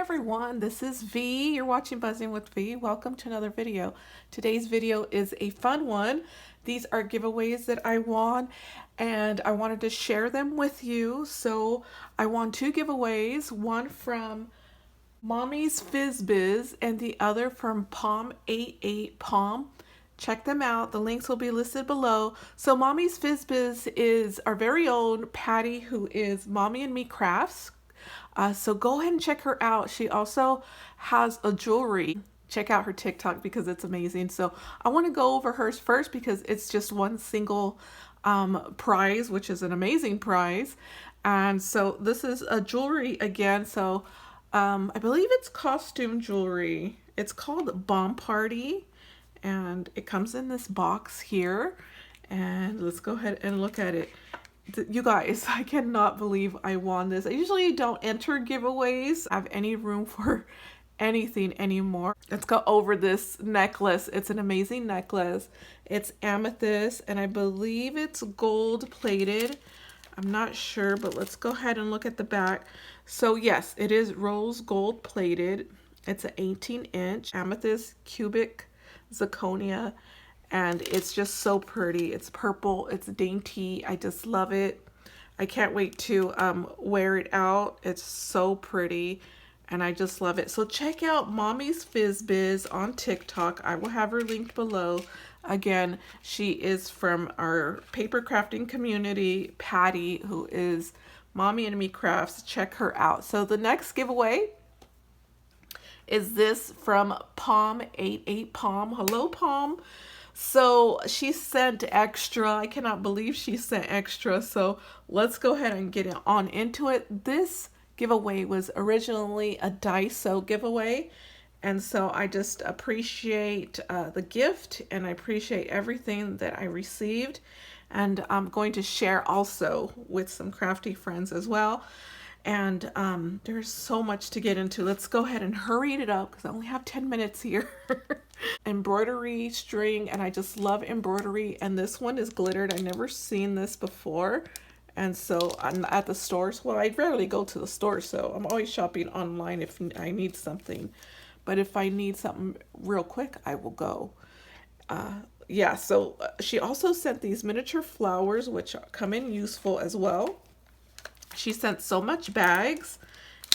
everyone, this is V. You're watching Buzzing with V. Welcome to another video. Today's video is a fun one. These are giveaways that I won and I wanted to share them with you. So I won two giveaways, one from Mommy's Fizbiz and the other from Palm88 Palm. Check them out. The links will be listed below. So Mommy's Fizbiz is our very own Patty, who is Mommy and Me Crafts. So go ahead and check her out. She also has a jewelry. Check out her TikTok because it's amazing. So I want to go over hers first because it's just one single prize, which is an amazing prize. And so this is a jewelry again. So I believe it's costume jewelry. It's called Bomb Party. And it comes in this box here. And let's go ahead and look at it. You guys, I cannot believe I won this. I usually don't enter giveaways. I have any room for anything anymore. Let's go over this necklace. It's an amazing necklace. It's amethyst and I believe it's gold plated. I'm not sure, but let's go ahead and look at the back. So yes, it is rose gold plated. It's an 18-inch amethyst cubic zirconia. And it's just so pretty. It's purple. It's dainty. I just love it. I can't wait to wear it out. It's so pretty. And I just love it. So check out Mommy's Fizbiz on TikTok. I will have her linked below. Again, she is from our paper crafting community, Patty, who is Mommy and Me Crafts. Check her out. So the next giveaway is this from Palm88 Palm. Hello, Palm. So she sent extra. I cannot believe she sent extra. So let's go ahead and get on into it. This giveaway was originally a Daiso giveaway. And so I just appreciate the gift and I appreciate everything that I received. And I'm going to share also with some crafty friends as well. And there's so much to get into. Let's go ahead and hurry it up because I only have 10 minutes here. Embroidery string, and I just love embroidery. And this one is glittered. I've never seen this before. And so I'm at the stores. Well, I rarely go to the store, so I'm always shopping online if I need something. But if I need something real quick, I will go. Yeah, so she also sent these miniature flowers, which come in useful as well. She sent so much bags,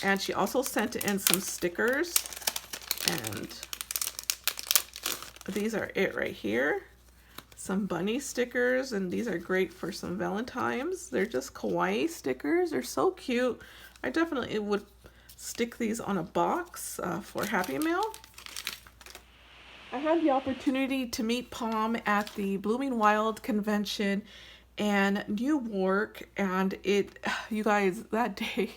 and she also sent in some stickers, and these are it right here. Some bunny stickers, and these are great for some Valentine's. They're just kawaii stickers. They're so cute. I definitely would stick these on a box for Happy Mail. I had the opportunity to meet Palm at the Blooming Wild convention and Newark, and you guys, that day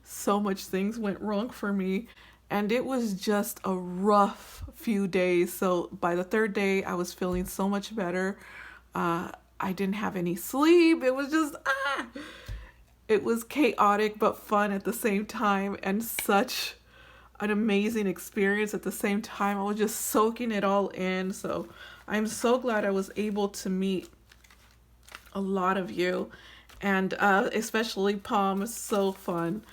so much things went wrong for me, and it was just a rough few days. So by the third day I was feeling so much better. I didn't have any sleep. It was just it was chaotic but fun at the same time, and such an amazing experience at the same time. I was just soaking it all in. So I'm so glad I was able to meet a lot of you, and especially Palm. Is so fun.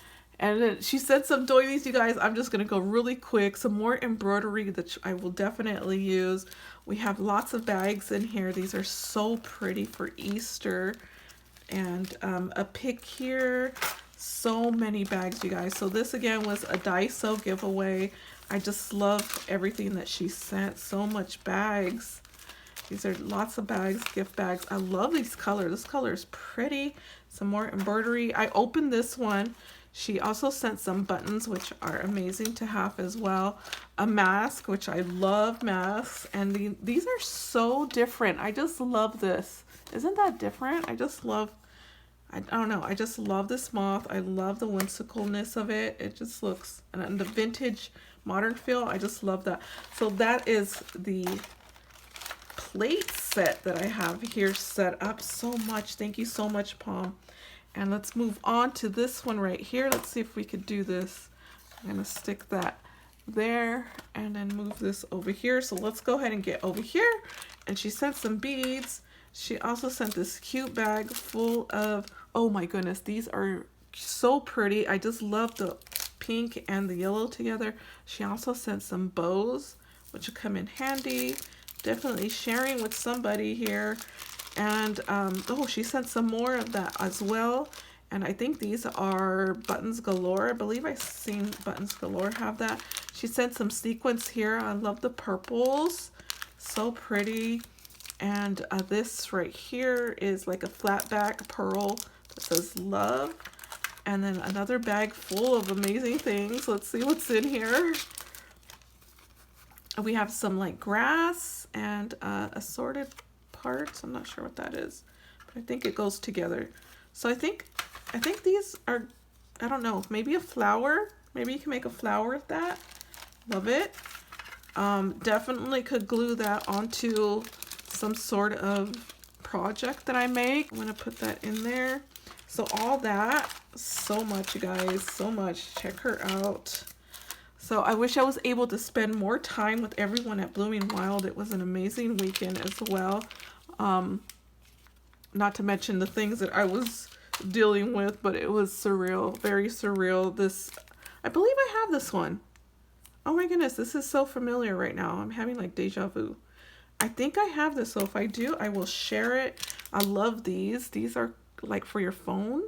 And then she said some doilies, you guys. I'm just gonna go really quick. Some more embroidery that I will definitely use. We have lots of bags in here. These are so pretty for Easter. And a pick here. So many bags, you guys. So this again was a Daiso giveaway. I just love everything that she sent. So much bags. These are lots of bags, gift bags. I love these colors. This color is pretty. Some more embroidery. I opened this one. She also sent some buttons, which are amazing to have as well. A mask, which I love masks. And these are so different. I just love this. Isn't that different? I just love, I don't know. I just love this moth. I love the whimsicalness of it. It just looks, and the vintage modern feel. I just love that. So that is the plate set that I have here set up. So much. Thank you so much, Palm. And let's move on to this one right here. Let's see if we could do this. I'm gonna stick that there and then move this over here. So let's go ahead and get over here. And she sent some beads. She also sent this cute bag full of, oh my goodness, these are so pretty. I just love the pink and the yellow together. She also sent some bows, which will come in handy. Definitely sharing with somebody here. And oh, she sent some more of that as well. And I think these are Buttons Galore. I believe I've seen Buttons Galore have that. She sent some sequins here. I love the purples. So pretty. And this right here is like a flat back pearl that says love. And then another bag full of amazing things. Let's see what's in here. We have some like grass and assorted parts. I'm not sure what that is, but I think it goes together. So I think these are, I don't know, maybe a flower. Maybe you can make a flower with that. Love it. Definitely could glue that onto some sort of project that I make. I'm gonna put that in there. So all that, so much, you guys, so much. Check her out. So I wish I was able to spend more time with everyone at Blooming Wild. It was an amazing weekend as well. Not to mention the things that I was dealing with, but it was surreal, very surreal. This, I believe I have this one. Oh my goodness, this is so familiar right now. I'm having like deja vu. I think I have this, so if I do, I will share it. I love these. These are like for your phone.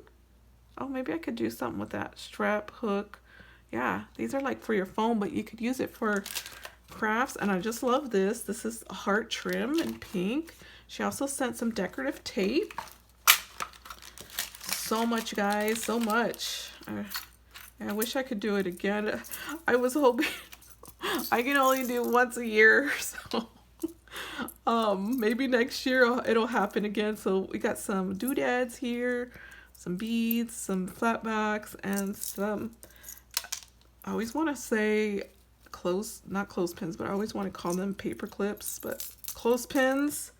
Oh, maybe I could do something with that. Strap, hook. Yeah, these are like for your phone, but you could use it for crafts. And I just love this. This is a heart trim in pink. She also sent some decorative tape. So much, guys, so much. I wish I could do it again. I was hoping I can only do once a year, so maybe next year it'll happen again. So we got some doodads here, some beads, some flatbacks, and some, I always want to say not clothespins, but I always want to call them paper clips, but clothespins,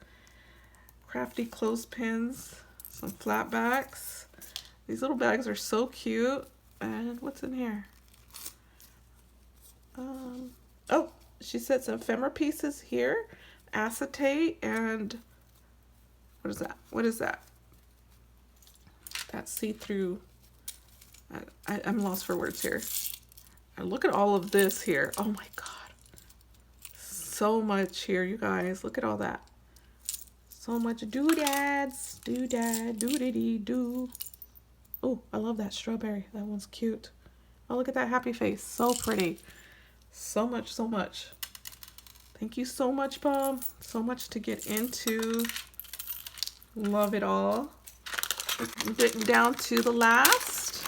crafty clothespins, some flatbacks. These little bags are so cute. And what's in here? Oh, she said some ephemera pieces here, acetate, and what is that? What is that? That's see-through. I'm lost for words here. And look at all of this here. Oh my God. So much here, you guys. Look at all that. So much doodads. Doodad, doodity-doo. Oh, I love that strawberry. That one's cute. Oh, look at that happy face. So pretty. So much, so much. Thank you so much, Mom. So much to get into. Love it all. We're getting down to the last.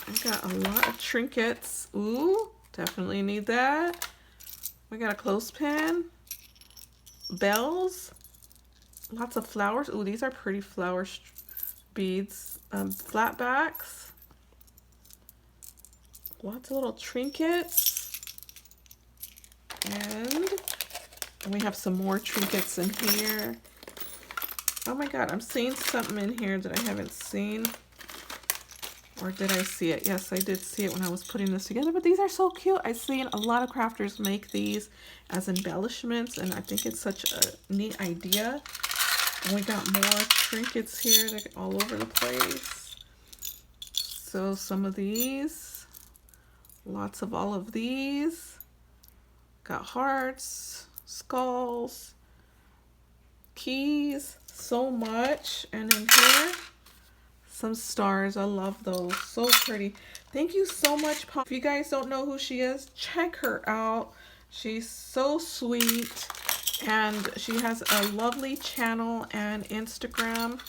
I got a lot of trinkets. Ooh, definitely need that. We got a clothespin. Bells. Lots of flowers. Ooh, these are pretty flower beads. Flatbacks. Lots of little trinkets. And we have some more trinkets in here. Oh my God, I'm seeing something in here that I haven't seen. Or did I see it? Yes, I did see it when I was putting this together, but these are so cute. I've seen a lot of crafters make these as embellishments, and I think it's such a neat idea. And we got more trinkets here that are all over the place. So some of these, lots of all of these. Got hearts, skulls, keys, so much. And in here, some stars. I love those. So pretty. Thank you so much, Pom. If you guys don't know who she is, check her out. She's so sweet. And she has a lovely channel and Instagram.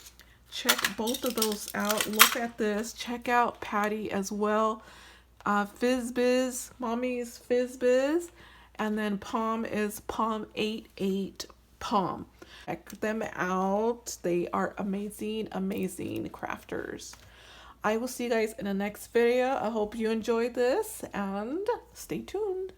Check both of those out. Look at this. Check out Patty as well. FizzBiz, Mommy's FizzBiz. And then Pom is Pom88 Pom. Check them out. They are amazing, amazing crafters. I will see you guys in the next video. I hope you enjoyed this and stay tuned.